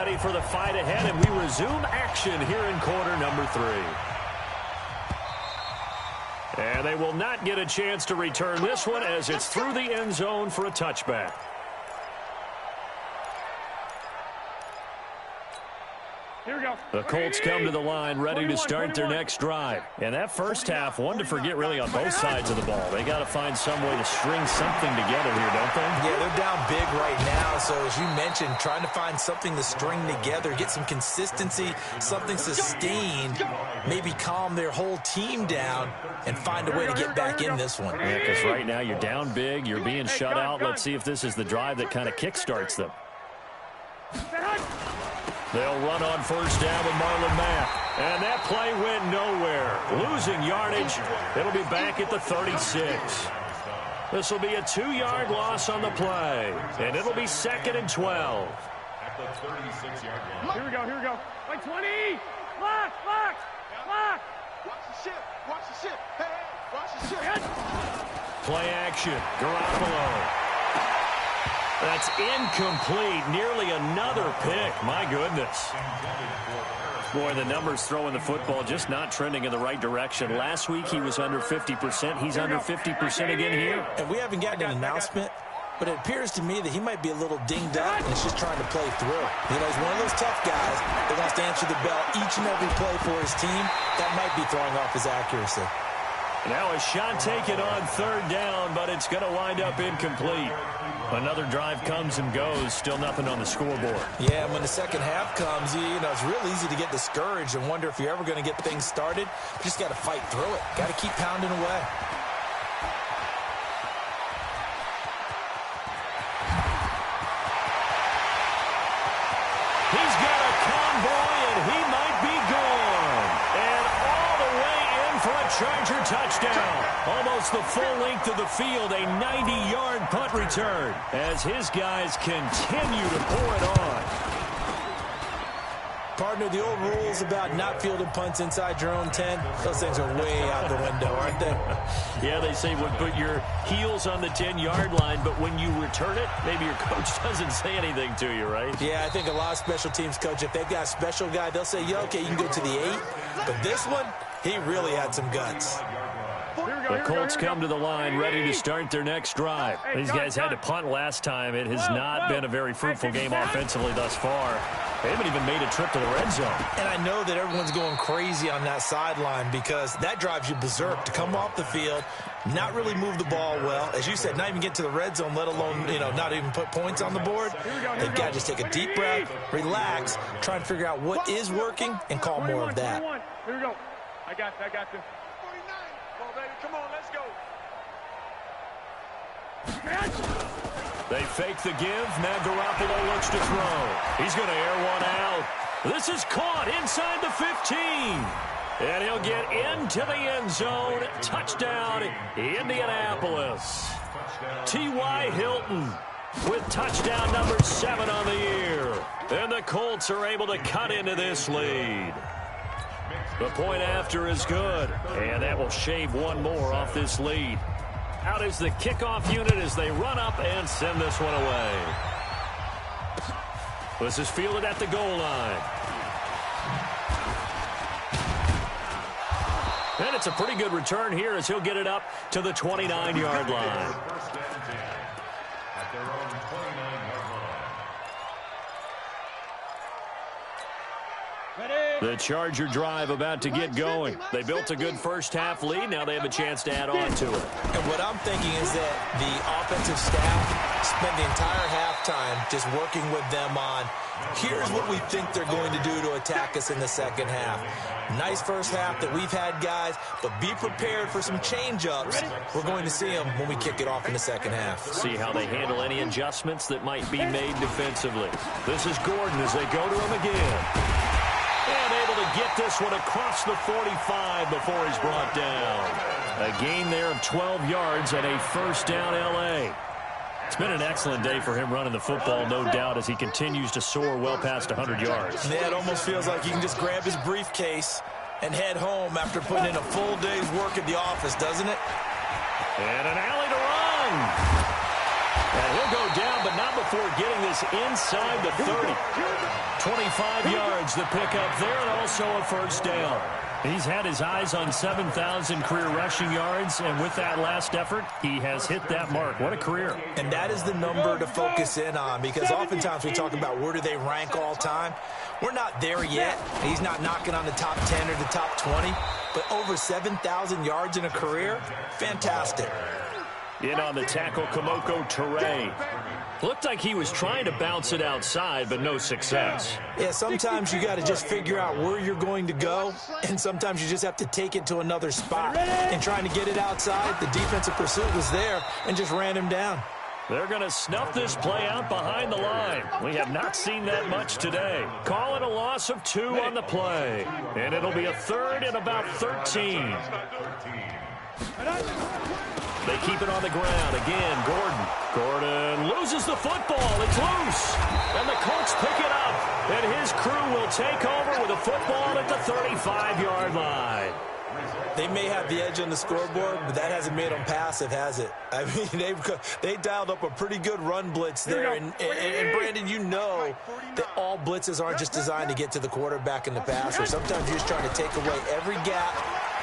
ready for the fight ahead, and we resume action here in quarter number 3. And they will not get a chance to return this one as it's through the end zone for a touchback. Here we go. The Colts come to the line ready to start their next drive. And that first half, one to forget really on both sides of the ball. They got to find some way to string something together here, don't they? Yeah, they're down big right now. So as you mentioned, trying to find something to string together, get some consistency, something sustained, maybe calm their whole team down and find a way to get back in this one. Yeah, because right now you're down big, you're being shut out. Let's see if this is the drive that kind of kickstarts them. They'll run on first down with Marlon Mack. And that play went nowhere. Losing yardage. It'll be back at the 36. This will be a 2-yard loss on the play. And it'll be 2nd and 12. At the 36-yard line. Here we go, here we go. Like 20. Lock, lock, lock. Watch the ship, watch the ship. Hey, watch the ship. Play action. Garoppolo. That's incomplete. Nearly another pick. My goodness. Boy, the numbers throwing the football just not trending in the right direction. Last week he was under 50%. He's under 50% again here. And we haven't gotten an announcement, but it appears to me that he might be a little dinged up and he's just trying to play through. You know, he's one of those tough guys that wants to answer the bell each and every play for his team. That might be throwing off his accuracy. Now a shot taken on 3rd down, but it's going to wind up incomplete. Another drive comes and goes. Still nothing on the scoreboard. Yeah, when the second half comes, you know, it's real easy to get discouraged and wonder if you're ever going to get things started. You just got to fight through it. Got to keep pounding away. He's got a convoy, and he might be gone. And all the way in for a Charger touchdown. Almost the full length of the field, a 90-yard punt return as his guys continue to pour it on. Partner, the old rules about not fielding punts inside your own 10, those things are way out the window, aren't they? Yeah, they say put your heels on the 10-yard line, but when you return it, maybe your coach doesn't say anything to you, right? Yeah, I think a lot of special teams coach, if they've got a special guy, they'll say, yeah, okay, you can go to the 8. But this one, he really had some guts. The Colts come to the line ready to start their next drive. These guys had to punt last time. It has not been a very fruitful game offensively thus far. They haven't even made a trip to the red zone. And I know that everyone's going crazy on that sideline because that drives you berserk to come off the field, not really move the ball well. As you said, not even get to the red zone, let alone, you know, not even put points on the board. They've got to just take a deep breath, relax, try and figure out what is working and call more of that. Here we go. I got you. 49. Come on, baby. Come on, let's go. They fake the give. Now Garoppolo looks to throw. He's going to air one out. This is caught inside the 15. And he'll get into the end zone. Touchdown, Indianapolis. T.Y. Hilton with touchdown number 7 on the year. And the Colts are able to cut into this lead. The point after is good. And that will shave one more off this lead. Out is the kickoff unit as they run up and send this one away. This is fielded at the goal line. And it's a pretty good return here as he'll get it up to the 29-yard line. The Charger drive about to get going. They built a good first-half lead. Now they have a chance to add on to it. And what I'm thinking is that the offensive staff spent the entire halftime just working with them on, here's what we think they're going to do to attack us in the second half. Nice first half that we've had, guys, but be prepared for some change-ups. We're going to see them when we kick it off in the second half. See how they handle any adjustments that might be made defensively. This is Gordon as they go to him again. And able to get this one across the 45 before he's brought down. A gain there of 12 yards and a first down L.A. It's been an excellent day for him running the football, no doubt, as he continues to soar well past 100 yards. Yeah, it almost feels like he can just grab his briefcase and head home after putting in a full day's work at the office, doesn't it? And an alley to run. And he'll go down, but not before getting this inside the 30. 25 yards to pick up there, and also a first down. He's had his eyes on 7,000 career rushing yards, and with that last effort, he has hit that mark. What a career. And that is the number to focus in on, because oftentimes we talk about where do they rank all time. We're not there yet. He's not knocking on the top 10 or the top 20, but over 7,000 yards in a career, fantastic. In on the tackle, Kamoko Toure. Looked like he was trying to bounce it outside, but no success. Yeah, sometimes you got to just figure out where you're going to go, and sometimes you just have to take it to another spot. And trying to get it outside, the defensive pursuit was there and just ran him down. They're going to snuff this play out behind the line. We have not seen that much today. Call it a loss of 2 on the play. And it'll be a third and about 13. They keep it on the ground. Again, Gordon. Gordon loses the football. It's loose. And the Colts pick it up. And his crew will take over with a football at the 35-yard line. They may have the edge on the scoreboard, but that hasn't made them passive, has it? I mean, they dialed up a pretty good run blitz there. And Brandon, you know that all blitzes aren't just designed to get to the quarterback in the passer. Sometimes you're just trying to take away every gap,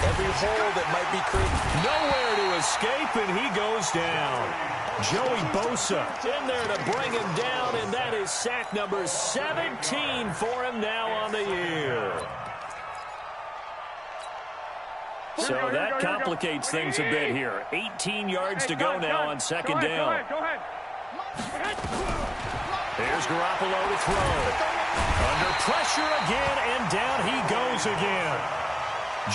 every hole that might be created. Nowhere to escape, and he goes down. Joey Bosa in there to bring him down, and that is sack number 17 for him now on the year. So that complicates things a bit here. 18 yards to go now on second down. Go ahead. There's Garoppolo to throw. Under pressure again, and down he goes again.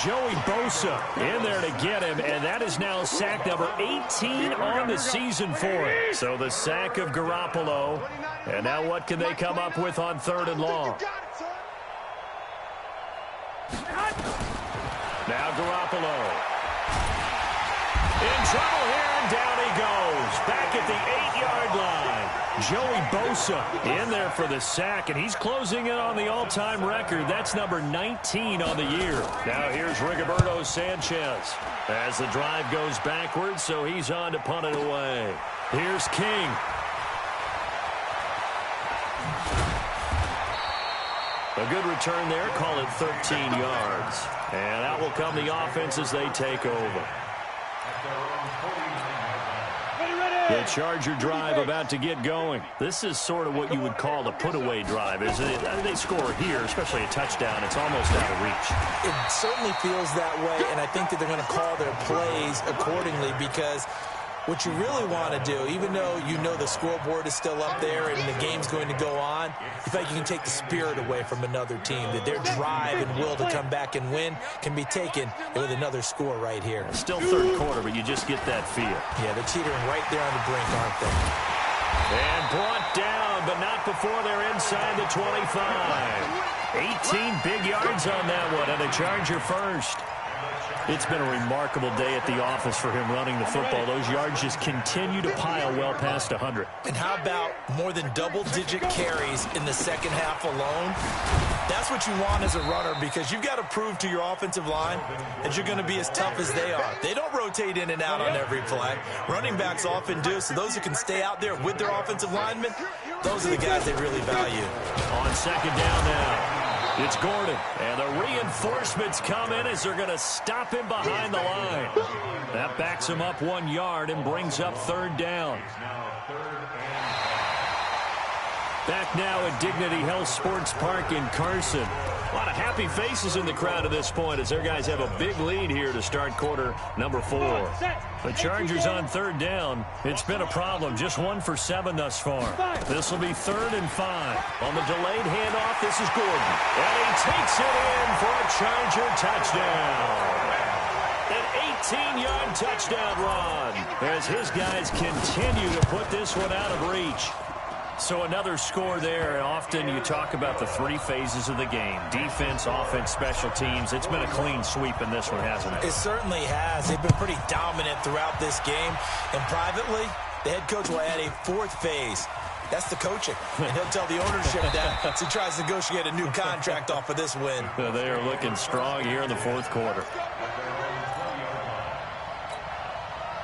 Joey Bosa in there to get him, and that is now sack number 18 on the season for him. So the sack of Garoppolo, and now what can they come up with on third and long? Now Garoppolo. In trouble here, and down he goes. Back at the 8-yard line. Joey Bosa in there for the sack, and he's closing in on the all-time record. That's number 19 on the year. Now here's Rigoberto Sanchez as the drive goes backwards, so he's on to punt it away. Here's King. A good return there, call it 13 yards. And out will come the offense as they take over. The Charger drive about to get going. This is sort of what you would call the put-away drive, isn't it? They score here, especially a touchdown. It's almost out of reach. It certainly feels that way, and I think that they're going to call their plays accordingly, because what you really want to do, even though you know the scoreboard is still up there and the game's going to go on, you feel like you can take the spirit away from another team, that their drive and will to come back and win can be taken with another score right here. Still third quarter, but you just get that feel. Yeah, they're teetering right there on the brink, aren't they? And brought down, but not before they're inside the 25. 18 big yards on that one, and a Charger first. It's been a remarkable day at the office for him running the football. Those yards just continue to pile well past 100. And how about more than double-digit carries in the second half alone? That's what you want as a runner, because you've got to prove to your offensive line that you're going to be as tough as they are. They don't rotate in and out on every play. Running backs often do, so those who can stay out there with their offensive linemen, those are the guys they really value. On second down now. It's Gordon, and the reinforcements come in as they're going to stop him behind the line. That backs him up 1 yard and brings up third down. Back now at Dignity Health Sports Park in Carson. A lot of happy faces in the crowd at this point as their guys have a big lead here to start quarter number 4. The Chargers on third down. It's been a problem. Just 1 for 7 thus far. This will be 3rd and 5. On the delayed handoff, this is Gordon. And he takes it in for a Charger touchdown. An 18-yard touchdown run as his guys continue to put this one out of reach. So another score there. Often you talk about the 3 phases of the game. Defense, offense, special teams. It's been a clean sweep in this one, hasn't it? It certainly has. They've been pretty dominant throughout this game. And privately, the head coach will add a 4th phase. That's the coaching. And he'll tell the ownership that as he tries to negotiate a new contract off of this win. They are looking strong here in the 4th quarter.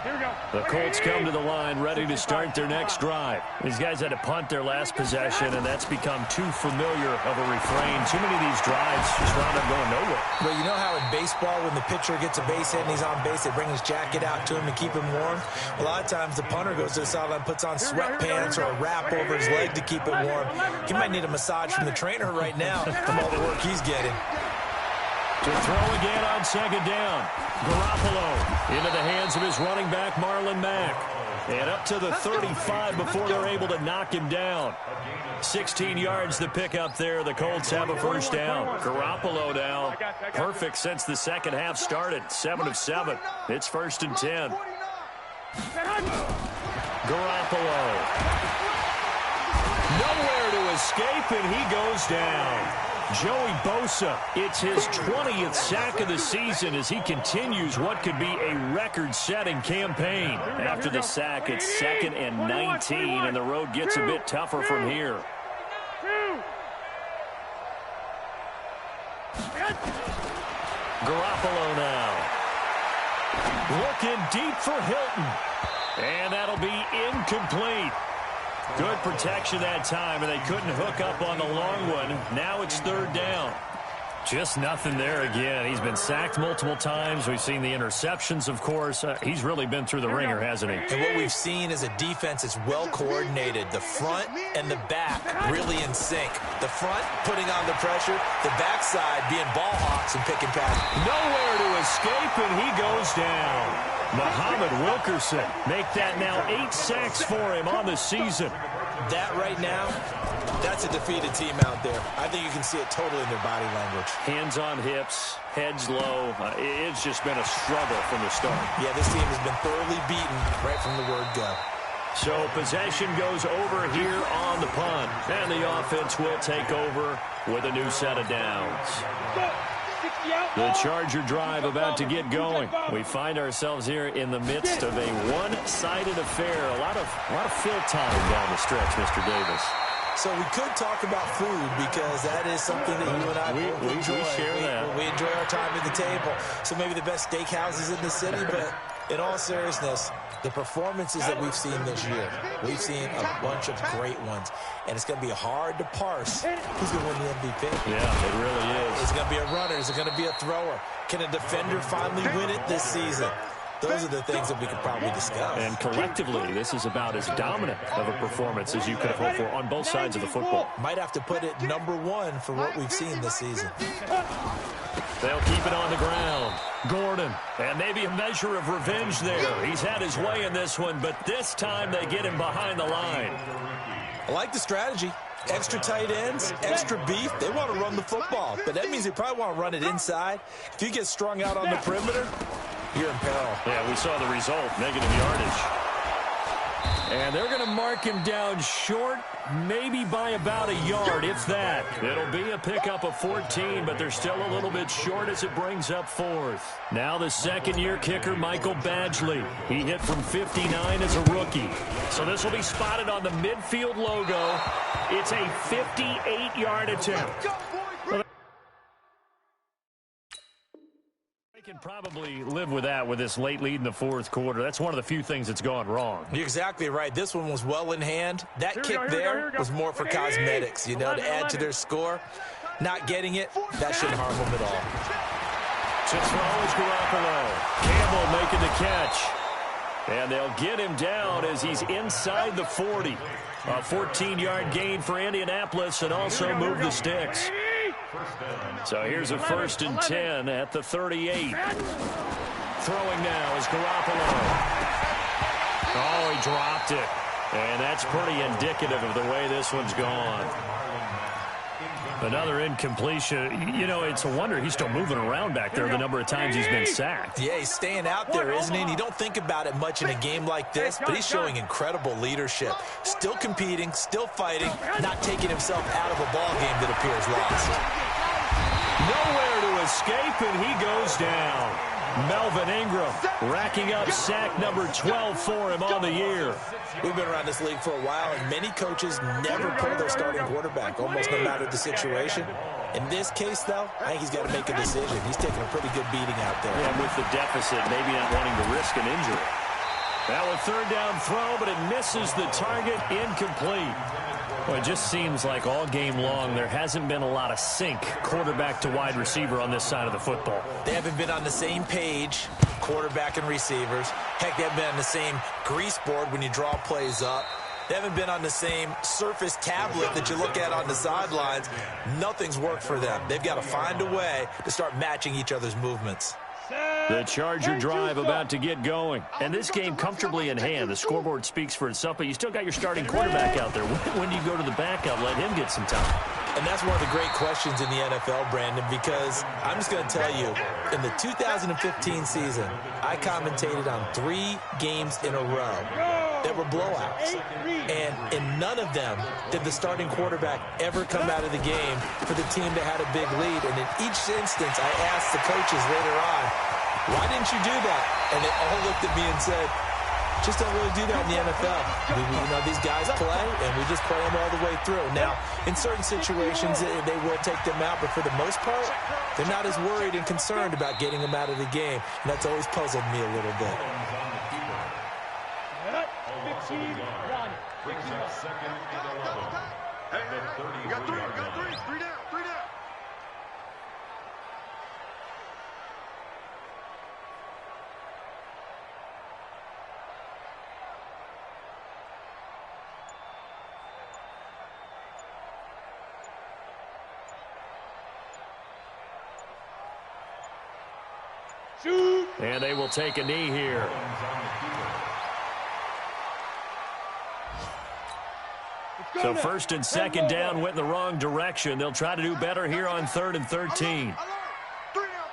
Here we go. The Colts come to the line ready to start their next drive. These guys had to punt their last possession, and that's become too familiar of a refrain. Too many of these drives just wound up going nowhere. But you know how in baseball, when the pitcher gets a base hit and he's on base, they bring his jacket out to him and keep him warm? A lot of times the punter goes to the sideline, puts on sweatpants or a wrap over his leg to keep it warm. He might need a massage from the trainer right now from all the work he's getting. To throw again on second down. Garoppolo into the hands of his running back, Marlon Mack. And up to the 35 before they're able to knock him down. 16 yards to pick up there. The Colts have a first down. Garoppolo now perfect since the second half started. 7 of 7. It's 1st and 10. Garoppolo. Nowhere to escape, and he goes down. Joey Bosa, it's his 20th sack of the season as he continues what could be a record-setting campaign. After the sack, it's 2nd and 19, and the road gets a bit tougher from here. Garoppolo now. Looking deep for Hilton. And that'll be incomplete. Good protection that time, and they couldn't hook up on the long one. Now it's 3rd down. Just nothing there again. He's been sacked multiple times. We've seen the interceptions, of course. He's really been through the ringer, hasn't he? And what we've seen is a defense that's well coordinated. The front and the back really in sync. The front putting on the pressure, the backside being ball hawks and pick and pass. Nowhere to escape, and he goes down. Muhammad Wilkerson make that now 8 sacks for him on the season. That right now, that's a defeated team out there. I think you can see it totally in their body language. Hands on hips, heads low. It's just been a struggle from the start. Yeah, this team has been thoroughly beaten right from the word go. So possession goes over here on the punt. And the offense will take over with a new set of downs. The Charger drive about to get going. We find ourselves here in the midst of a one-sided affair. A lot of fill time down the stretch, Mr. Davis. So we could talk about food because that is something that you and I both enjoy. We share that. We enjoy our time at the table. So maybe the best steakhouses in the city, but in all seriousness, the performances that we've seen this year, we've seen a bunch of great ones. And it's going to be hard to parse who's going to win the MVP. Yeah, it really is. Is it going to be a runner? Is it going to be a thrower? Can a defender finally win it this season? Those are the things that we could probably discuss. And collectively, this is about as dominant of a performance as you could hope for on both sides of the football. Might have to put it #1 for what we've seen this season. They'll keep it on the ground. Gordon, and maybe a measure of revenge there. He's had his way in this one, but this time they get him behind the line. I like the strategy. Extra tight ends, extra beef. They want to run the football, but that means they probably want to run it inside. If you get strung out on the perimeter, you're in peril. Yeah, we saw the result, negative yardage. And they're going to mark him down short, maybe by about a yard, if that. It'll be a pickup of 14, but they're still a little bit short as it brings up 4th. Now the second-year kicker, Michael Badgley. He hit from 59 as a rookie. So this will be spotted on the midfield logo. It's a 58-yard attempt. They can probably live with that with this late lead in the 4th quarter. That's one of the few things that's gone wrong. You're exactly right. This one was well in hand. That kick there was more for cosmetics, you know, to add to their score. Not getting it, that shouldn't harm them at all. To throw is Garoppolo. Campbell making the catch. And they'll get him down as he's inside the 40. A 14-yard gain for Indianapolis and also move the sticks. So here's a 1st and 10 at the 38. Throwing now is Garoppolo. Oh, he dropped it. And that's pretty indicative of the way this one's gone. Another incompletion. You know, it's a wonder he's still moving around back there the number of times he's been sacked. Yeah, he's staying out there, isn't he? And you don't think about it much in a game like this, but he's showing incredible leadership. Still competing, still fighting, not taking himself out of a ball game that appears lost. Nowhere to escape, and he goes down. Melvin Ingram racking up sack number 12 for him on the year. We've been around this league for a while, and many coaches never pull their starting quarterback, almost no matter the situation. In this case, though, I think he's got to make a decision. He's taking a pretty good beating out there. Yeah, with the deficit, maybe not wanting to risk an injury. Now a third down throw, but it misses the target, incomplete. Well, it just seems like all game long there hasn't been a lot of sync quarterback to wide receiver on this side of the football. They haven't been on the same page, quarterback and receivers. Heck, they haven't been on the same grease board when you draw plays up. They haven't been on the same surface tablet that you look at on the sidelines. Nothing's worked for them. They've got to find a way to start matching each other's movements. The Charger drive about to get going. And this game comfortably in hand. The scoreboard speaks for itself, but you still got your starting quarterback out there. When do you go to the backup? Let him get some time. And that's one of the great questions in the NFL, Brandon, because I'm just going to tell you, in the 2015 season, I commentated on 3 games in a row that were blowouts. And in none of them did the starting quarterback ever come out of the game for the team that had a big lead. And in each instance, I asked the coaches later on, why didn't you do that? And they all looked at me and said, just don't really do that in the NFL. These guys play, and we just play them all the way through. Now, in certain situations, they will take them out, but for the most part, they're not as worried and concerned about getting them out of the game, and that's always puzzled me a little bit. 15, run. second and 11. Hey, we got three. Three down. Shoot. And they will take a knee here. So first and second down went in the wrong direction. They'll try to do better here on 3rd and 13. Three down.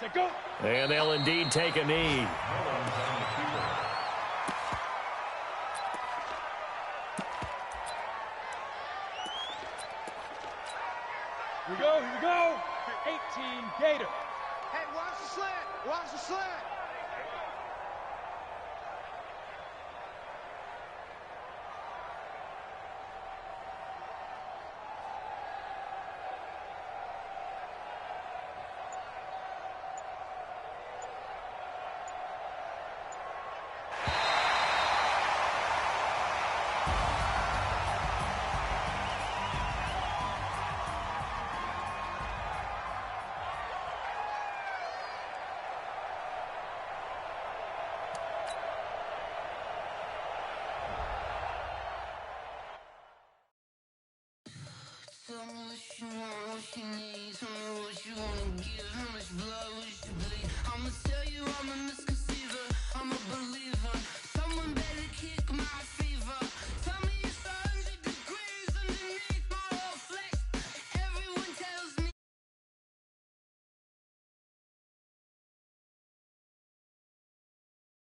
Say go. And they'll indeed take a knee. Here we go. 18, Gator. Hey, watch the slant. Tell me what you want, what you need. Tell me what you wanna give, how much blood would you bleed? I'ma tell you I'm a misconceiver, I'm a believer. Someone better kick my